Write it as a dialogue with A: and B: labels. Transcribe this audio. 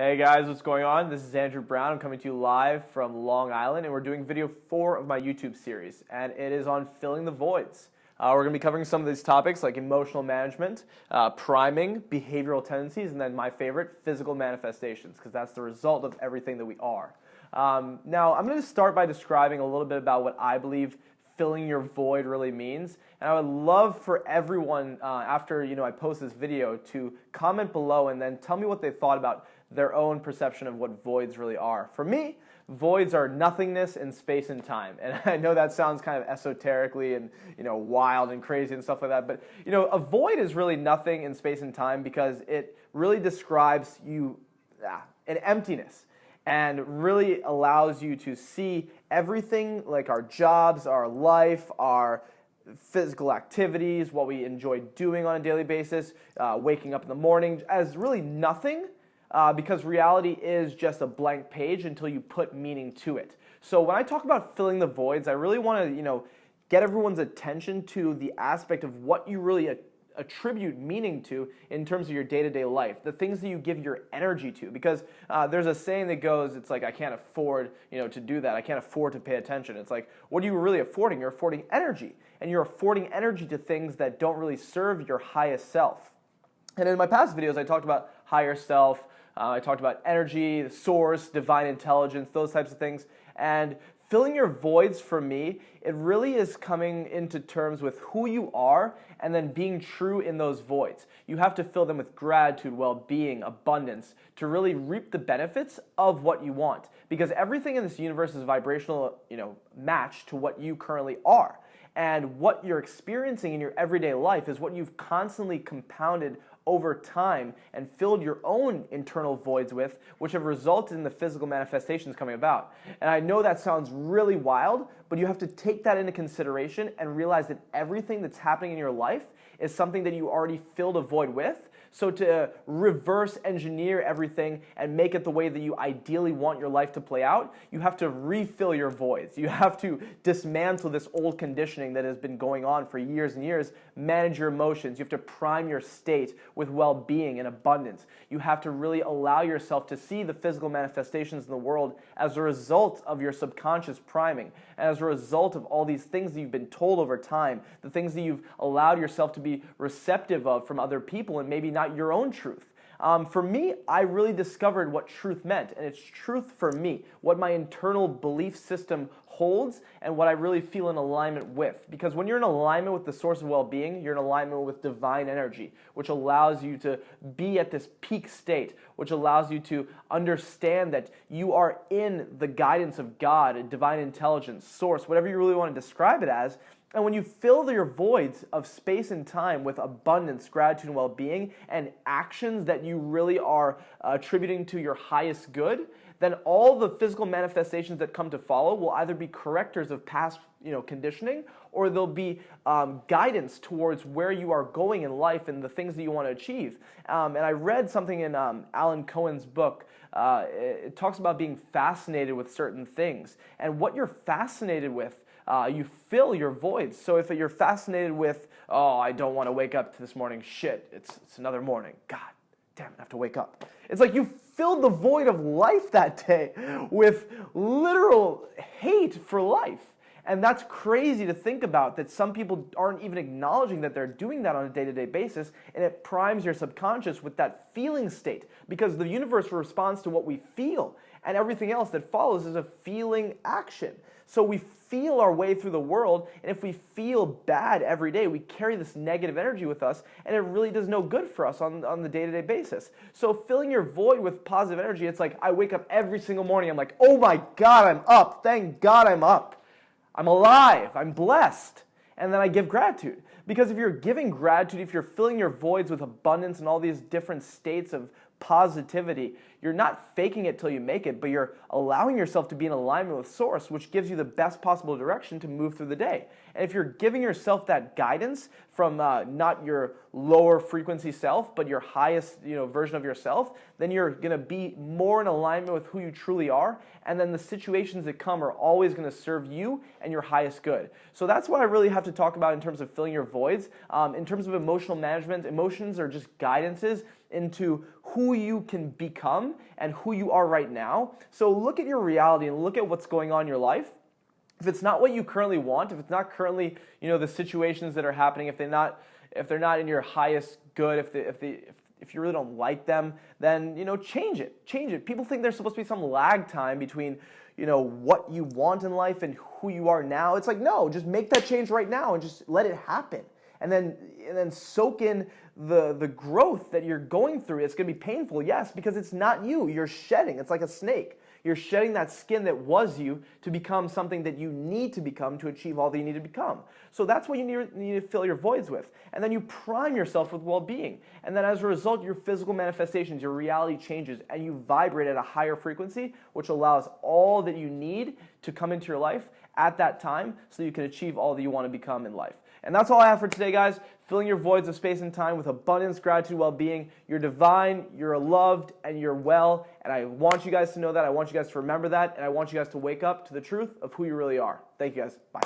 A: Hey guys, what's going on? This is Andrew Brown. I'm coming to you live from Long Island, and we're doing video 4 of my YouTube series, and it is on filling the voids. We're going to be covering some of these topics like emotional management, priming, behavioral tendencies, and then my favorite, physical manifestations, because that's the result of everything that we are. Now, I'm going to start by describing a little bit about what I believe filling your void really means, and I would love for everyone after I post this video to comment below and then tell me what they thought about their own perception of what voids really are. For me, voids are nothingness in space and time, and I know that sounds kind of esoterically and wild and crazy and stuff like that, but a void is really nothing in space and time because it really describes an emptiness, and really allows you to see everything like our jobs, our life, our physical activities, what we enjoy doing on a daily basis, waking up in the morning, as really nothing, because reality is just a blank page until you put meaning to it. So when I talk about filling the voids, I really want to get everyone's attention to the aspect of what you really attribute meaning to in terms of your day-to-day life, the things that you give your energy to, because there's a saying that goes, it's like, I can't afford to do that, I can't afford to pay attention. It's like, what are you really affording? You're affording energy, and you're affording energy to things that don't really serve your highest self. And in my past videos I talked about higher self, I talked about energy, the source, divine intelligence, those types of things, and filling your voids for me, it really is coming into terms with who you are and then being true in those voids. You have to fill them with gratitude, well-being, abundance to really reap the benefits of what you want. Because everything in this universe is vibrational, match to what you currently are. And what you're experiencing in your everyday life is what you've constantly compounded over time and filled your own internal voids with, which have resulted in the physical manifestations coming about. And I know that sounds really wild, but you have to take that into consideration and realize that everything that's happening in your life is something that you already filled a void with. So to reverse engineer everything and make it the way that you ideally want your life to play out, you have to refill your voids. You have to dismantle this old conditioning that has been going on for years and years, manage your emotions. You have to prime your state with well-being and abundance. You have to really allow yourself to see the physical manifestations in the world as a result of your subconscious priming, and as a result of all these things that you've been told over time, the things that you've allowed yourself to be receptive of from other people and maybe not your own truth. For me, I really discovered what truth meant, and it's truth for me, what my internal belief system holds and what I really feel in alignment with. Because when you're in alignment with the source of well-being, you're in alignment with divine energy, which allows you to be at this peak state, which allows you to understand that you are in the guidance of God, divine intelligence, source, whatever you really want to describe it as. And when you fill your voids of space and time with abundance, gratitude, and well-being, and actions that you really are attributing to your highest good, then all the physical manifestations that come to follow will either be correctors of past conditioning, or they'll be guidance towards where you are going in life and the things that you want to achieve. And I read something in Alan Cohen's book. It talks about being fascinated with certain things. And what you're fascinated with, you fill your voids. So if you're fascinated with, oh, I don't want to wake up this morning, shit, it's another morning, God damn it, I have to wake up. It's like you filled the void of life that day with literal hate for life. And that's crazy to think about, that some people aren't even acknowledging that they're doing that on a day-to-day basis, and it primes your subconscious with that feeling state, because the universe responds to what we feel, and everything else that follows is a feeling action. So we feel our way through the world, and if we feel bad every day, we carry this negative energy with us, and it really does no good for us on the day-to-day basis. So filling your void with positive energy, it's like I wake up every single morning, I'm like, oh my God, I'm up. Thank God I'm up. I'm alive. I'm blessed. And then I give gratitude. Because if you're giving gratitude, if you're filling your voids with abundance and all these different states of positivity, you're not faking it till you make it, but you're allowing yourself to be in alignment with source, which gives you the best possible direction to move through the day. And if you're giving yourself that guidance from not your lower frequency self, but your highest version of yourself, then you're going to be more in alignment with who you truly are, and then the situations that come are always going to serve you and your highest good. So that's what I really have to talk about in terms of filling your voids. In terms of emotional management, emotions are just guidances into who you can become and who you are right now. So look at your reality and look at what's going on in your life. If it's not what you currently want, if it's not currently, the situations that are happening, if they're not in your highest good, if you really don't like them, then change it. Change it. People think there's supposed to be some lag time between what you want in life and who you are now. It's like, no, just make that change right now and just let it happen. And then soak in the growth that you're going through. It's going to be painful, yes, because it's not you. You're shedding. It's like a snake. You're shedding that skin that was you to become something that you need to become to achieve all that you need to become. So that's what you need to fill your voids with. And then you prime yourself with well-being. And then as a result, your physical manifestations, your reality changes, and you vibrate at a higher frequency, which allows all that you need to come into your life at that time so you can achieve all that you want to become in life. And that's all I have for today, guys. Filling your voids of space and time with abundance, gratitude, well-being. You're divine, you're loved, and you're well. And I want you guys to know that. I want you guys to remember that. And I want you guys to wake up to the truth of who you really are. Thank you, guys. Bye.